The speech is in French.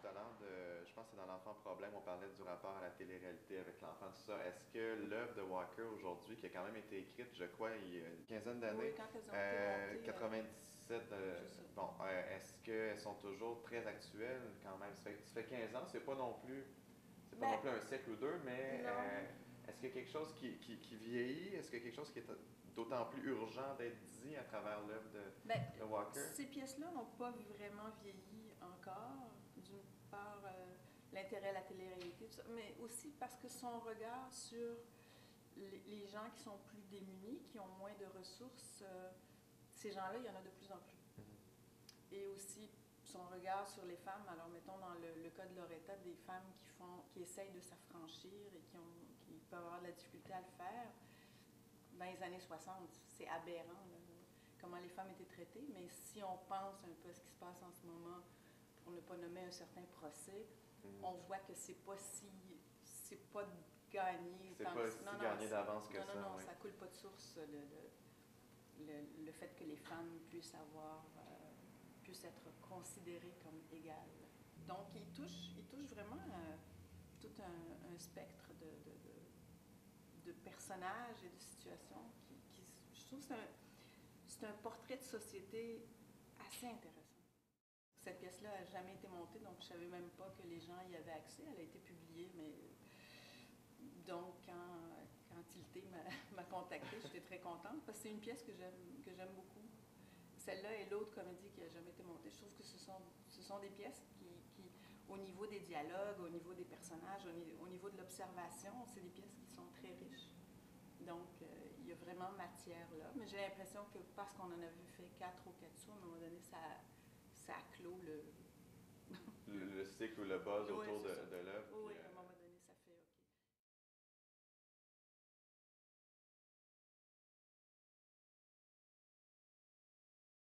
tout à l'heure de, je pense que c'est dans l'enfant problème, on parlait du rapport à la télé-réalité avec l'enfant, tout ça. Est-ce que l'œuvre de Walker aujourd'hui, qui a quand même été écrite, je crois, il y a une quinzaine Oui, d'années, quand elles ont été montées, 97, c'est ça. bon, est-ce qu'elles sont toujours très actuelles quand même? Ça fait 15 ans, c'est pas non Ben, plus un siècle ou deux, mais non. est-ce qu'il y a quelque chose qui vieillit? Est-ce qu'il y a quelque chose qui est d'autant plus urgent d'être dit à travers l'œuvre Ben, de Walker? ces pièces-là n'ont pas vraiment vieilli encore. D'une part, l'intérêt à la télé-réalité, tout ça, mais aussi parce que son regard sur les gens qui sont plus démunis, qui ont moins de ressources, ces gens-là, il y en a de plus en plus. Et aussi son regard sur les femmes. Alors, mettons dans le cas de Loretta, des femmes qui essayent de s'affranchir et qui peuvent avoir de la difficulté à le faire. Dans les années 60, c'est aberrant, là, comment les femmes étaient traitées. Mais si on pense un peu à ce qui se passe en ce moment, pour ne pas nommer un certain procès, on voit que c'est pas gagné. C'est pas si gagné d'avance que non, ça, non, non, oui. ça coule pas de source. Le fait que les femmes puissent être considérées comme égales. Donc, il touche vraiment tout un spectre de personnages et de situations je trouve que c'est un portrait de société assez intéressant. Cette pièce-là n'a jamais été montée, donc je ne savais même pas que les gens y avaient accès. Elle a été publiée, mais donc quand Tilté m'a contactée, j'étais très contente parce que c'est une pièce que j'aime beaucoup. Celle-là et l'autre comédie qui n'a jamais été montée, je trouve que ce sont des pièces qui, au niveau des dialogues, au niveau des personnages, au niveau de l'observation, c'est des pièces qui sont très riches. Donc, il y a vraiment matière là. Mais j'ai l'impression que parce qu'on en avait fait 4 ou 4 sous, à un moment donné, ça a clos Le cycle ou le buzz oui, autour de ça. l'œuvre. Oui, Puis,